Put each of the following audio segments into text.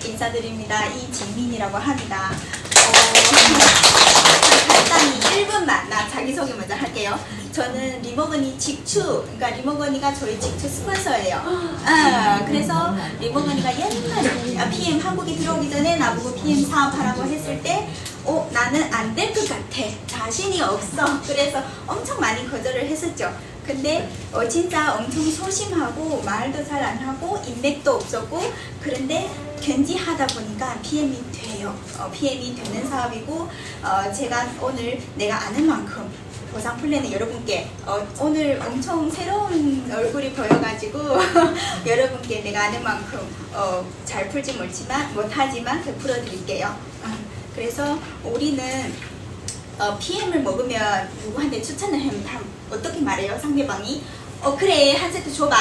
인사드립니다. 이진민이라고 합니다. 간단히 1분만 나 자기소개 먼저 할게요. 저는 리모건이 직추, 그러니까 리모건이가 저희 직추 스폰서예요. 그래서 리모건이가 옛날에 PM 한국에 들어오기 전에 나보고 PM 사업하라고 했을 때 나는 안 될 것 같아. 자신이 없어. 그래서 엄청 많이 거절을 했었죠. 근데 진짜 엄청 소심하고 말도 잘 안 하고 인맥도 없었고 그런데 견디 하다 보니까 PM이 돼요. PM이 되는 사업이고 제가 오늘 내가 아는 만큼 보상 플랜을 여러분께 오늘 엄청 새로운 얼굴이 보여가지고 여러분께 내가 아는 만큼 잘 풀지 못하지만 100% 드릴게요. 그래서 우리는 PM을 먹으면 누구한테 추천을 하면 어떻게 말해요? 상대방이 그래 한 세트 줘봐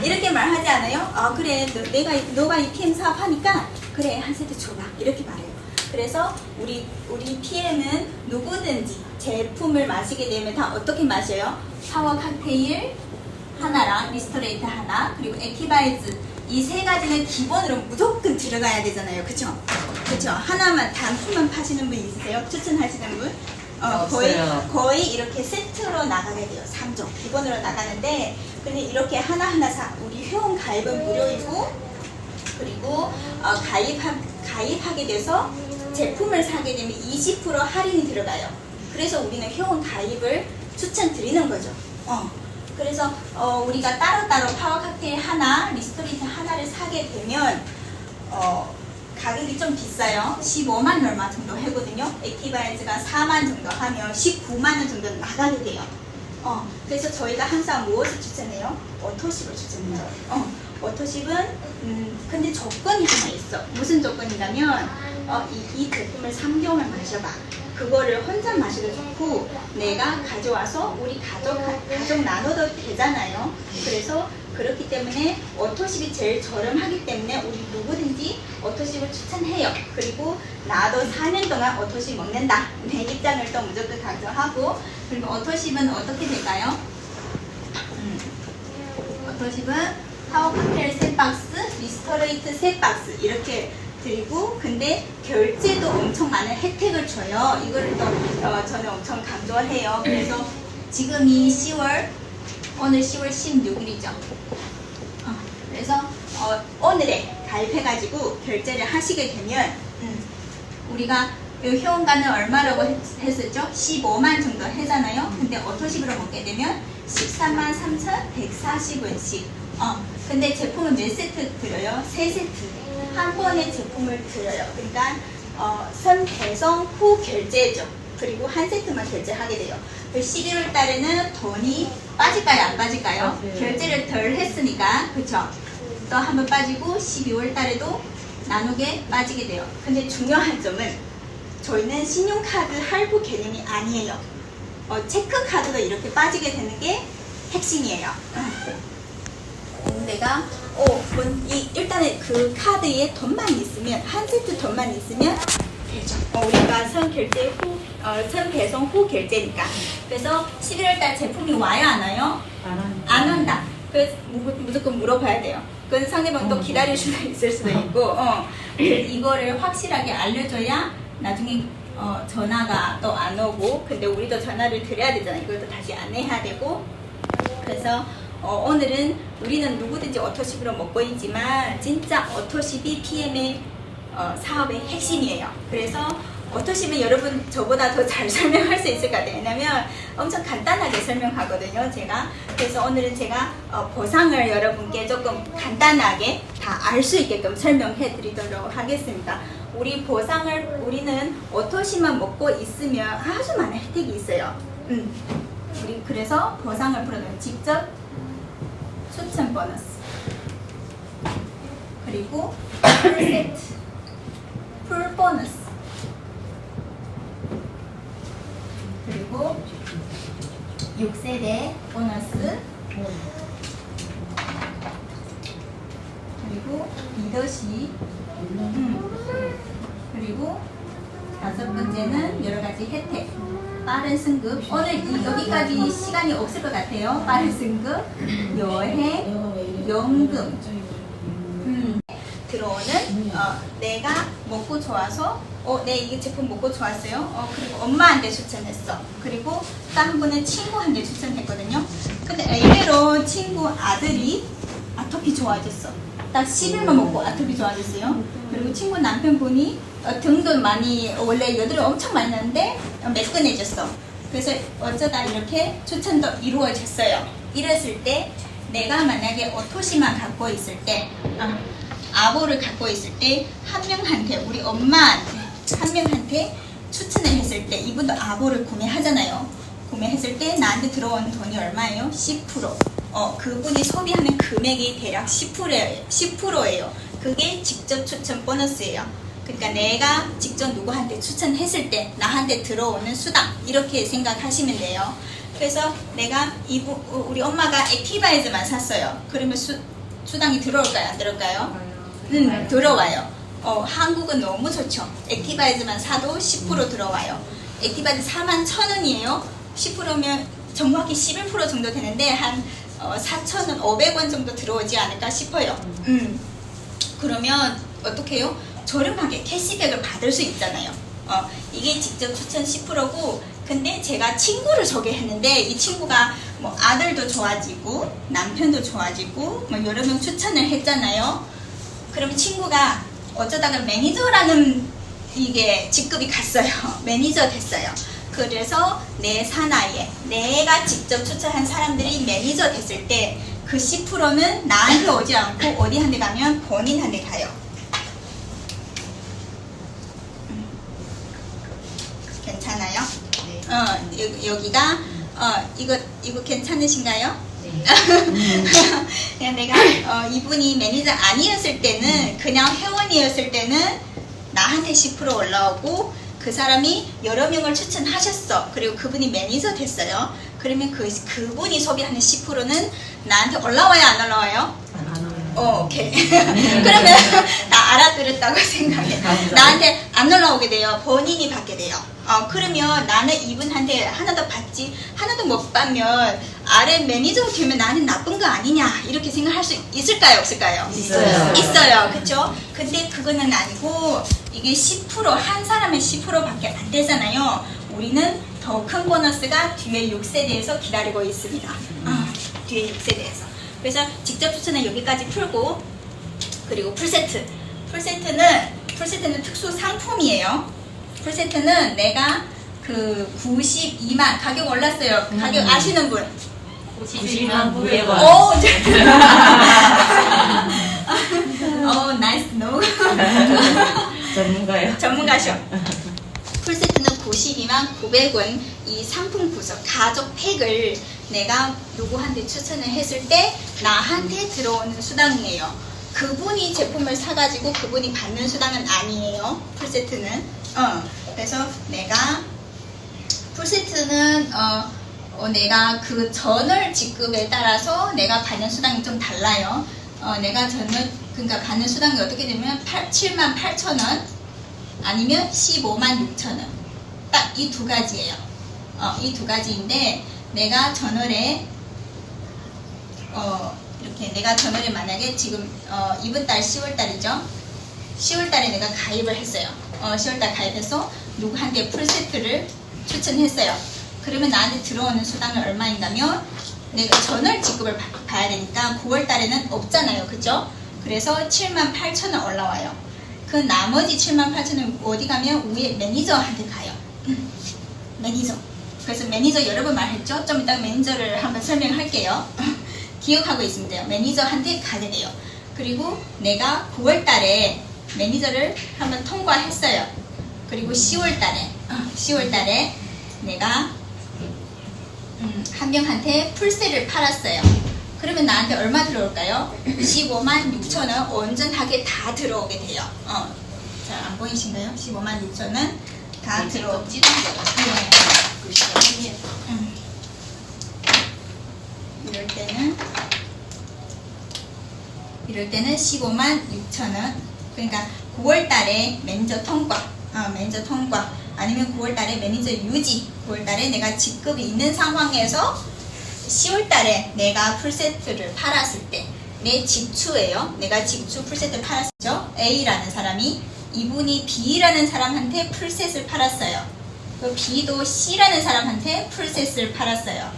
이렇게 말하지 않아요? 그래 너가 이 PM 사업하니까 그래 한 세트 줘봐 이렇게 말해요. 그래서 우리 PM은 누구든지 제품을 마시게 되면 다 어떻게 마셔요? 파워 칵테일 하나랑 리스토레이트 하나 그리고 액티바이즈 이 세 가지는 기본으로 무조건 들어가야 되잖아요. 그쵸? 그쵸? 하나만 단품만 파시는 분 있으세요? 추천하시는 분? 거의 이렇게 세트로 나가게 돼요. 3종 기본으로 나가는데 근데 이렇게 하나하나 우리 회원 가입은 무료이고 그리고 가입하게 돼서 제품을 사게 되면 20% 할인이 들어가요. 그래서 우리는 회원 가입을 추천드리는 거죠. 그래서 우리가 따로따로 파워 칵테일 하나, 리스토레이트 하나를 사게 되면 가격이 좀 비싸요. 15만 얼마 정도 하거든요. 액티바이즈가 4만 정도 하면 19만 원 정도 나가게 돼요. 그래서 저희가 항상 무엇을 추천해요? 워터십을 추천해요. 워터십은 근데 조건이 하나 있어. 무슨 조건이냐면 이 제품을 3개월 마셔봐. 그거를 혼자 마셔도 좋고 내가 가져와서 우리 가족 나눠도 되잖아요. 그래서 그렇기 때문에 워터십이 제일 저렴하기 때문에 우리 누구든지 워터십을 추천해요. 그리고 나도 4년 동안 워터십 먹는다. 내 입장을 또 무조건 강조하고 그리고 워터십은 어떻게 될까요? 워터십은 파워 칵테일 3박스, 리스토레이트 3박스 이렇게 드리고 근데 결제도 엄청 많은 혜택을 줘요. 이거를 또 저는 엄청 강조해요. 그래서 지금이 10월 오늘 10월 16일이죠. 그래서 오늘에 가입해가지고 결제를 하시게 되면 우리가 회원가는 얼마라고 했었죠? 15만 정도 하잖아요. 근데 워터십으로 먹게 되면 13만 3,140원씩. 근데 제품은 몇 세트 드려요? 3세트. 한 번에 제품을 드려요. 그러니까 선 배송 후 결제죠. 그리고 한 세트만 결제하게 돼요. 11월 달에는 돈이 빠질까요? 안 빠질까요? 결제를 덜 했으니까 그쵸? 또 한 번 빠지고 12월 달에도 나누게 빠지게 돼요. 근데 중요한 점은 저희는 신용카드 할부 개념이 아니에요. 체크카드도 이렇게 빠지게 되는 게 핵심이에요. 내가 일단은 그 카드에 돈만 있으면 한 세트 돈만 있으면 되죠. 우리가 선 배송 후 결제니까. 그래서 11월달 제품이 와요 안 와요? 안 온다. 그래서 무조건 물어봐야 돼요. 그건 상대방 또 기다릴 수도 있을 수도 있고 이거를 확실하게 알려줘야 나중에 전화가 또 안 오고 근데 우리도 전화를 드려야 되잖아요. 이걸 또 다시 안내해야 되고 그래서 오늘은 우리는 누구든지 워터십으로 먹고 있지만 진짜 워터십이 PM의 사업의 핵심이에요. 그래서 워터십은 여러분 저보다 더 잘 설명할 수 있을 것 같아요. 왜냐면 엄청 간단하게 설명하거든요. 제가. 그래서 오늘은 제가 보상을 여러분께 조금 간단하게 다 알 수 있게끔 설명해 드리도록 하겠습니다. 우리는 워터십만 먹고 있으면 아주 많은 혜택이 있어요. 우리 그래서 보상을 풀어놓은 직접 추천 보너스 그리고 풀 세트 풀 보너스 그리고 6세대 보너스 그리고 리더십 그리고 5번째는 여러가지 혜택 빠른 승급 오늘 여기까지 시간이 없을 것 같아요. 빠른 승급 여행 연금 들어오는 내가 먹고 좋아서 내 이 제품 먹고 좋았어요. 그리고 엄마한테 추천했어. 그리고 또 한 번은 친구한테 추천했거든요. 근데 의외로 친구 아들이 아토피 좋아졌어. 딱 10일만 먹고 아토피 좋아졌어요. 그리고 친구 남편분이 등도 많이 원래 여드름이 엄청 많이 나는데 매끈해졌어. 그래서 어쩌다 이렇게 추천도 이루어졌어요. 이랬을 때 내가 만약에 오토시만 갖고 있을 때 아보를 갖고 있을 때 한 명한테 우리 엄마한테 한 명한테 추천을 했을 때 이분도 아보를 구매하잖아요. 구매했을 때 나한테 들어오는 돈이 얼마예요? 10%. 그분이 소비하는 금액이 대략 10%예요. 그게 직접 추천 보너스예요. 그러니까 내가 직접 누구한테 추천했을 때 나한테 들어오는 수당 이렇게 생각하시면 돼요. 그래서 내가 우리 엄마가 액티바이즈만 샀어요. 그러면 수당이 들어올까요? 안 들어올까요? 들어와요. 한국은 너무 좋죠. 액티바이즈만 사도 10% 들어와요. 액티바이즈 41,000원이에요. 10%면 정확히 11% 정도 되는데 한 4,500원 정도 들어오지 않을까 싶어요. 그러면 어떻게 해요? 저렴하게 캐시백을 받을 수 있잖아요. 이게 직접 추천 10%고 근데 제가 친구를 소개했는데 이 친구가 뭐 아들도 좋아지고 남편도 좋아지고 뭐 여러 명 추천을 했잖아요. 그러면 친구가 어쩌다가 매니저라는 이게 직급이 갔어요. 매니저 됐어요. 그래서 내 사나이에 내가 직접 추천한 사람들이 매니저 됐을 때 그 10%는 나한테 오지 않고 어디한테 가면 본인한테 가요. 괜찮아요? 네. 여기가 이거 괜찮으신가요? 네. 그냥 내가 이분이 매니저 아니었을 때는 그냥 회원이었을 때는 나한테 10% 올라오고 그 사람이 여러 명을 추천하셨어. 그리고 그분이 매니저 됐어요. 그러면 그분이 소비하는 10%는 나한테 올라와요? 안 올라와요? 안 올라와요. 오케이. 그러면 나 알아들었다고 생각해. 나한테 안 올라오게 돼요. 본인이 받게 돼요. 그러면 나는 이분한테 하나도 받지 하나도 못 받으면 아래 매니저 되면 나는 나쁜 거 아니냐 이렇게 생각할 수 있을까요? 없을까요? 있어요. 있어요. 그쵸? 근데 그거는 아니고 이게 10%한 사람의 10%밖에 안 되잖아요. 우리는 더 큰 보너스가 뒤에 6세대에서 기다리고 있습니다. 뒤에 6세대에서. 그래서 직접 추천은 여기까지 풀고 그리고 풀세트. 풀세트는 특수 상품이에요. 풀세트는 내가 그 92만 가격 올랐어요. 가격 아시는 분? 92만 900원. 오, 나이스 노. 전문가요? 전문가셔. 풀세트는 92만 900원 이 상품 구성 가족 팩을 내가 누구한테 추천을 했을 때 나한테 들어오는 수당이에요. 그분이 제품을 사가지고 그분이 받는 수당은 아니에요. 풀세트는. 그래서 내가 풀세트는 내가 그 전월 직급에 따라서 내가 받는 수당이 좀 달라요. 내가 그러니까 받는 수당이 어떻게 되면 78,000원 아니면 156,000원 딱 이 두 가지예요. 이 두 가지인데 내가 전월에 이렇게 내가 전월에 만약에 지금 이번 달 10월 달이죠. 10월 달에 내가 가입을 했어요. 10월 달 가입해서 누구한테 풀세트를 추천했어요. 그러면 나한테 들어오는 수당은 얼마인가면 내가 전월 직급을 봐야 되니까 9월 달에는 없잖아요. 그죠? 그래서 78,000원 올라와요. 그 나머지 78,000원 어디 가면 위에 매니저한테 가요. 매니저. 그래서 매니저 여러 번 말했죠? 좀 이따 매니저를 한번 설명할게요. 기억하고 있으면 돼요. 매니저한테 가게 돼요. 그리고 내가 9월 달에 매니저를 한번 통과했어요. 그리고 10월 달에 내가 한 명한테 풀세를 팔았어요. 그러면 나한테 얼마 들어올까요? 156,000원 온전하게 다 들어오게 돼요. 잘 안 보이신가요? 156,000원 다 들어오지도 이럴 때는 156,000원. 그러니까 9월 달에 매니저 통과, 아니면 9월 달에 매니저 유지, 9월 달에 내가 직급이 있는 상황에서 10월 달에 내가 풀세트를 팔았을 때 내 직추예요. 내가 직추 풀셋을 팔았죠. A라는 사람이. 이분이 B라는 사람한테 풀셋을 팔았어요. 그 B도 C라는 사람한테 풀셋을 팔았어요.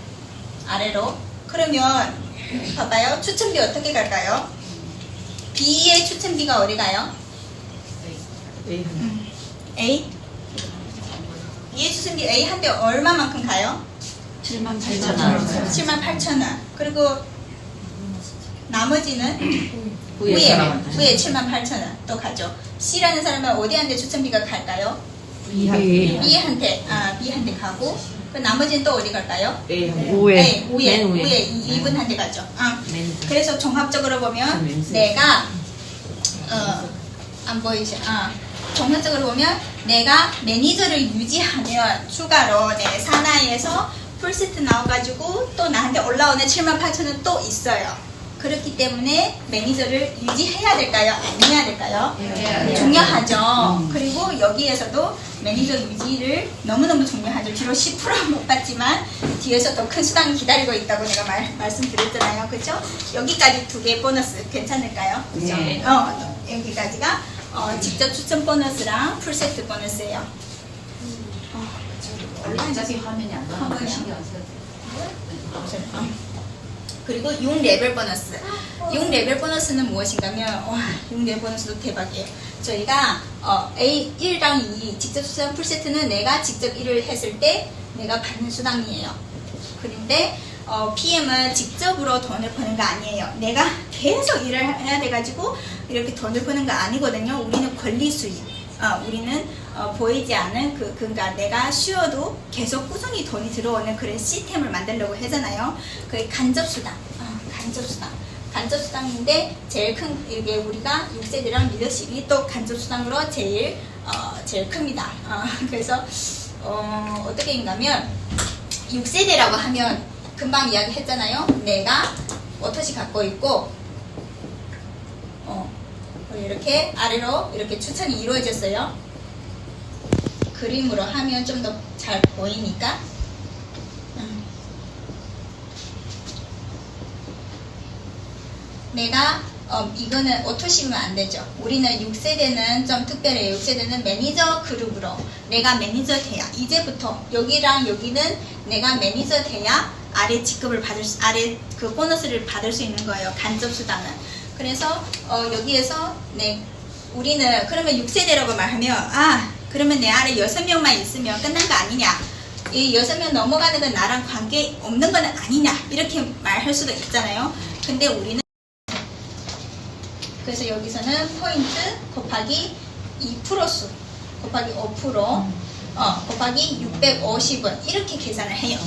아래로. 그러면 봐봐요. 추천비 어떻게 갈까요? B의 추천비가 어디 가요? A? B의 추천비 A 한테 얼마만큼 가요? 78,000원. 78,000원. 그리고 나머지는 위에 위에 78,000원 또 가죠. C라는 사람은 어디한테 추천비가 갈까요? B한테 가고 그 나머지는 또 어디 갈까요? 오해. 위에 이분한테 가죠. 그래서 종합적으로 보면 내가 안 보이죠? 종합적으로 보면 내가 매니저를 유지하면 추가로 내 사나이에서 풀세트 나와가지고 또 나한테 올라오는 78,000원 또 있어요. 그렇기 때문에 매니저를 유지해야 될까요? 안 해야 될까요? 중요하죠. 그리고 여기에서도 매니저 유지를 너무너무 중요하죠. 비록 10% 못 받지만 뒤에서 더 큰 수당이 기다리고 있다고 내가 말씀드렸잖아요. 그죠? 여기까지 두 개 보너스 괜찮을까요? 그죠? 네. 여기까지가 직접 추천 보너스랑 풀세트 보너스예요. 어차피 화면이 안 나와서 화면이 신경 안 써도 돼요. 그리고 6레벨 보너스. 6레벨 보너스는 무엇인가면 6레벨 보너스도 대박이에요. 저희가 A 1랑 2 직접 추천 풀세트는 내가 직접 일을 했을 때 내가 받는 수당이에요. 그런데 PM은 직접으로 돈을 버는 거 아니에요. 내가 계속 일을 해야 돼가지고 이렇게 돈을 버는 거 아니거든요. 우리는 권리 수익. 우리는 보이지 않은 그러니까 내가 쉬어도 계속 꾸준히 돈이 들어오는 그런 시스템을 만들려고 하잖아요. 그게 간접수당. 간접수당인데 제일 큰 이게 우리가 6세대랑 리더십이 또 간접수당으로 제일 큽니다. 그래서 어떻게 인가면 6세대라고 하면 금방 이야기했잖아요. 내가 워터시 갖고 있고 이렇게 아래로 이렇게 추천이 이루어졌어요. 그림으로 하면 좀 더 잘 보이니까 내가 이거는 오토시면 안 되죠. 우리는 6세대는 좀 특별해요. 6세대는 매니저 그룹으로 내가 매니저 돼야 이제부터 여기랑 여기는 내가 매니저 돼야 아래 직급을 아래 그 보너스를 받을 수 있는 거예요. 간접 수당은. 그래서 여기에서 우리는 그러면 6세대라고 말하면 그러면 내 아래 6명만 있으면 끝난 거 아니냐, 이 6명 넘어가는 건 나랑 관계 없는 건 아니냐 이렇게 말할 수도 있잖아요. 근데 우리는 그래서 여기서는 포인트 곱하기 2%수 곱하기 5% 곱하기 650원 이렇게 계산을 해요.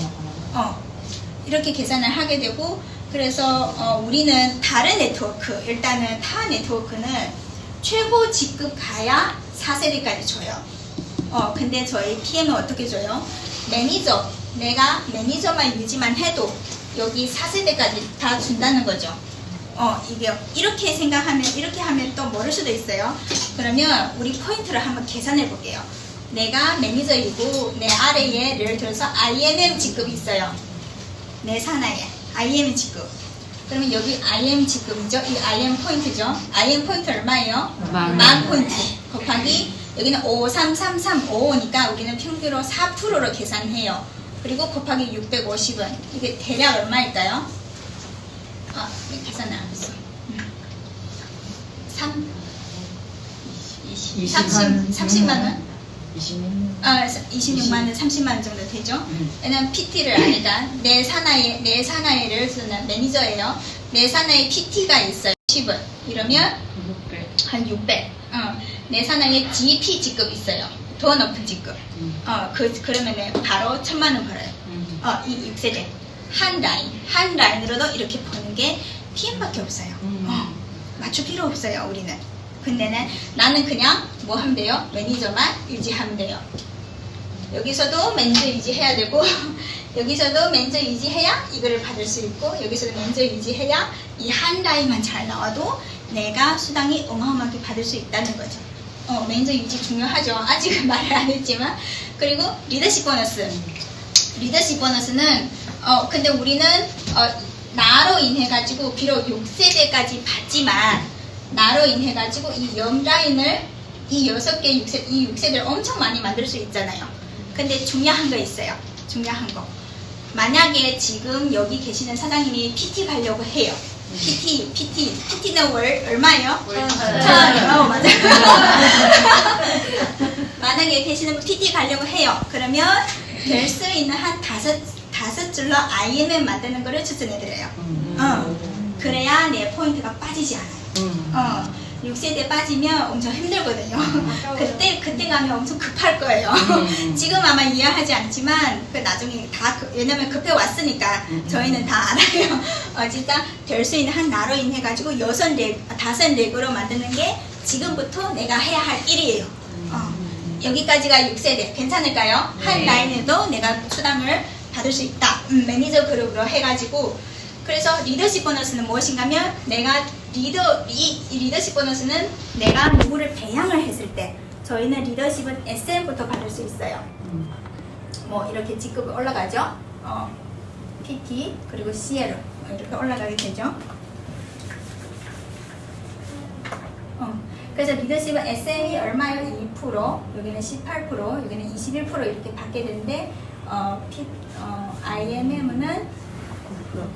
이렇게 계산을 하게 되고 그래서 우리는 다른 네트워크 일단은 타 네트워크는 최고 직급 가야 4세대까지 줘요. 근데 저희 PM은 어떻게 줘요? 매니저 내가 매니저만 유지만 해도 여기 4세대까지 다 준다는 거죠. 이게 이렇게 생각하면 이렇게 하면 또 모를 수도 있어요. 그러면 우리 포인트를 한번 계산해 볼게요. 내가 매니저이고 내 아래에 예를 들어서 IMM 직급이 있어요. 내 산하에 IM 직급. 그러면 여기 IM 직급이죠. 이 IM 포인트죠. IM 포인트 얼마예요? 10,000 포인트 곱하기 여기는 53335니까 우리는 평균으로 4%로 계산해요. 그리고 곱하기 650원. 이게 대략 얼마일까요? 왜 계산을 안 했어? 30만 원? 26만 원, 30만 원 정도 되죠? 왜냐면 PT를 아니다. 내 사나이를 쓰는 매니저예요. 내 사나이 PT가 있어요. 10원. 이러면 한 600. 내 사나이에 GP 직급 있어요. 더 높은 직급. 그러면 바로 1,000만 원 벌어요. 이 6세대. 한 라인으로도 이렇게 버는 게 PM밖에 없어요. 맞출 필요 없어요, 우리는. 근데는 나는 그냥 뭐 하면 돼요? 매니저만 유지하면 돼요. 여기서도 매니저 유지해야 되고 여기서도 매니저 유지해야 이거를 받을 수 있고 여기서도 매니저 유지해야 이 한 라인만 잘 나와도 내가 수당이 어마어마하게 받을 수 있다는 거죠. 매니저 유지 중요하죠. 아직은 말을 안 했지만. 그리고 리더십 보너스. 리더십 보너스는 근데 우리는 나로 인해 가지고 비록 6세대까지 받지만 나로 인해 가지고 이 옆라인을 이 6개 6세 이 6세대를 엄청 많이 만들 수 있잖아요. 근데 중요한 거 있어요. 중요한 거. 만약에 지금 여기 계시는 사장님이 PT 가려고 해요. PT는 얼마예요? 맞아요. 만약에 계시는 분 PT 가려고 해요. 그러면 될 수 있는 한 다섯 줄로 IMM 만드는 거를 추천해드려요. 그래야 내 포인트가 빠지지 않아요. 6세대 빠지면 엄청 힘들거든요. 그때 가면 엄청 급할 거예요. 지금 아마 이해하지 않지만 그 나중에 다 왜냐면 급해 왔으니까 저희는 다 알아요. 진짜 될 수 있는 한 나로 인해 가지고 5렉으로 만드는 게 지금부터 내가 해야 할 일이에요. 여기까지가 6세대 괜찮을까요? 한 라인에도 내가 수당을 받을 수 있다. 매니저 그룹으로 해가지고 그래서 리더십 보너스는 무엇인가면 내가 이 리더십 보너스는 내가 누구를 배양을 했을 때 저희는 리더십은 SM부터 받을 수 있어요. 뭐 이렇게 직급이 올라가죠. PT 그리고 CL 이렇게 올라가게 되죠. 그래서 리더십은 SM이 얼마예요? 2%, 여기는 18%, 여기는 21% 이렇게 받게 되는데 IMM은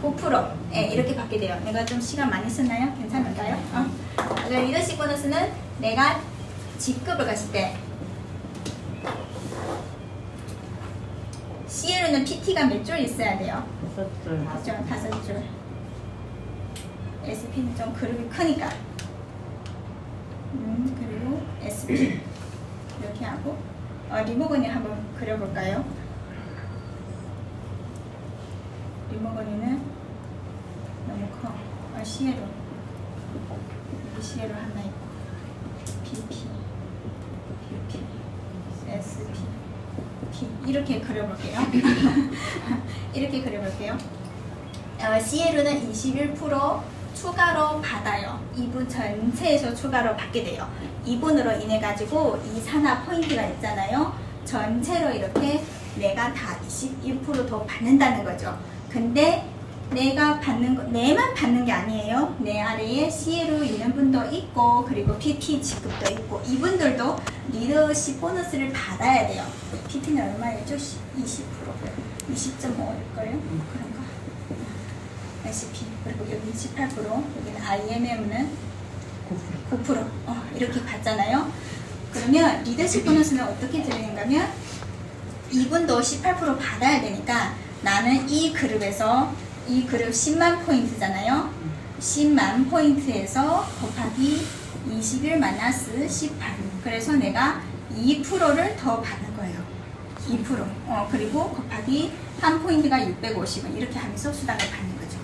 9% 이렇게 받게 돼요. 내가 좀 시간 많이 썼나요? 괜찮을까요? 그러니까 리더십 보너스는 내가 직급을 갔을 때 CL은 PT가 몇 줄 있어야 돼요? 5줄. 5줄. SP는 좀 그룹이 크니까 그리고 SP 이렇게 하고 리모건이 한번 그려볼까요? 리모건이는 너무 커. CL로 여기 CL로 하나 있고 BP, BP, SP, P 이렇게 그려볼게요. 이렇게 그려볼게요. CL은 21% 추가로 받아요. 2분 전체에서 추가로 받게 돼요. 2분으로 인해 가지고 이 산하 포인트가 있잖아요. 전체로 이렇게 내가 다 21% 더 받는다는 거죠. 근데 내가 받는 거, 내만 받는 게 아니에요. 내 아래에 CL로 있는 분도 있고 그리고 PT 직급도 있고 이분들도 리더십 보너스를 받아야 돼요. PT는 얼마였죠? 20%, 20.5일걸요? 그런가? SP 그리고 여기 18% 여기는 IMM은 9% 이렇게 받잖아요. 그러면 리더십 보너스는 어떻게 드리는가면 이분도 18% 받아야 되니까 나는 이 그룹에서 이 그룹 10만 포인트잖아요. 10만 포인트에서 곱하기 21 마이너스 18 그래서 내가 2%를 더 받는 거예요. 2% 그리고 곱하기 한 포인트가 650원 이렇게 하면서 수당을 받는 거죠.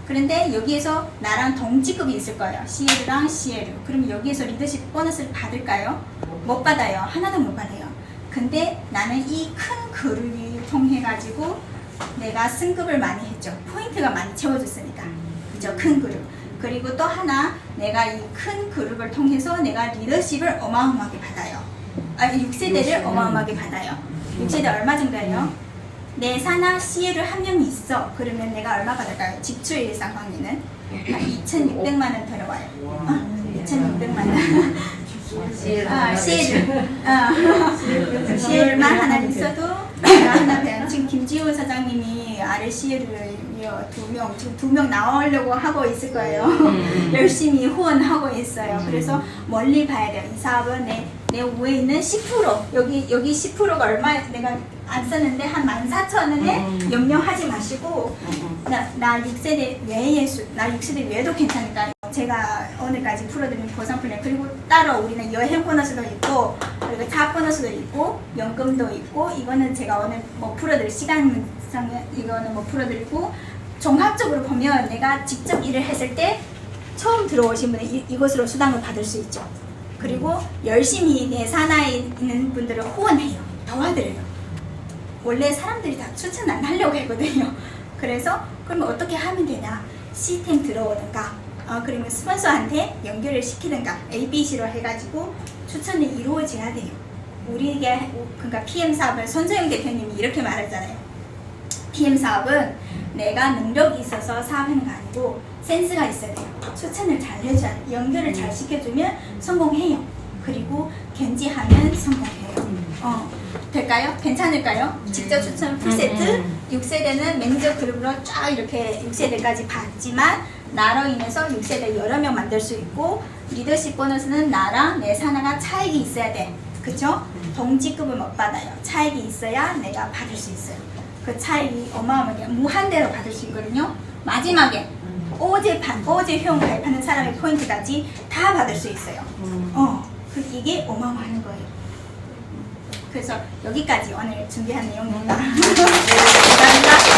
그런데 여기에서 나랑 동직급이 있을 거예요. CL랑 CL. 그러면 여기에서 리더십 보너스를 받을까요? 못 받아요. 하나도 못 받아요. 근데 나는 이 큰 그룹이 통해 가지고 내가 승급을 많이 했죠. 포인트가 많이 채워졌으니까. 그죠? 큰 그룹. 그리고 또 하나 내가 이 큰 그룹을 통해서 내가 리더십을 어마어마하게 받아요. 6세대를 어마어마하게 받아요. 6세대 얼마 정도예요? 내 산하 CL을 한 명이 있어. 그러면 내가 얼마 받을까요? 직출 일상 관계는 2,600만 원 들어와요. 2,600만 원. CL만 하나 있어도 내가 하나 배운 지금 김지호 사장님이 아래 CL을 지금 2명 나오려고 하고 있을 거예요. 열심히 후원하고 있어요. 그래서 멀리 봐야 돼요. 이 사업은 내 위에 있는 10% 여기 10%가 얼마 내가 안 썼는데 한 14,000원에 염려하지 마시고 나 6세대 외에 나 6세대 외에도 괜찮으니까 제가 오늘까지 풀어드린 보상 플랜 그리고 따로 우리는 여행 보너스도 있고 그리고 차 보너스도 있고 연금도 있고 이거는 제가 오늘 뭐 풀어드릴 시간상 이거는 뭐 풀어드리고 종합적으로 보면 내가 직접 일을 했을 때 처음 들어오신 분은 이것으로 수당을 받을 수 있죠. 그리고 열심히 내 산하에 있는 분들을 후원해요. 도와드려요. 원래 사람들이 다 추천 안 하려고 하거든요. 그래서 그러면 어떻게 하면 되나? 시스템 들어오든가 그러면 스폰서한테 연결을 시키든가 ABC로 해가지고 추천이 이루어져야 돼요. 우리에게 그러니까 PM 사업은 손소영 대표님이 이렇게 말했잖아요. PM 사업은 내가 능력이 있어서 사업하는 거 아니고 센스가 있어야 돼요. 추천을 잘 해줘야 돼요. 연결을 잘 시켜주면 성공해요. 그리고 견지하면 성공해요. 될까요? 괜찮을까요? 직접 추천 풀세트 6세대는 매니저 그룹으로 쫙 이렇게 6세대까지 봤지만 나로 인해서 6세대 여러 명 만들 수 있고 리더십 보너스는 나랑 내 사나가 차익이 있어야 돼. 그쵸? 동지급을 못 받아요. 차익이 있어야 내가 받을 수 있어요. 그 차익이 어마어마하게 무한대로 받을 수 있거든요. 마지막에 오제 효용 가입하는 사람의 포인트까지 다 받을 수 있어요. 이게 어마어마한 거예요. 그래서 여기까지 오늘 준비한 내용입니다. 감사합니다.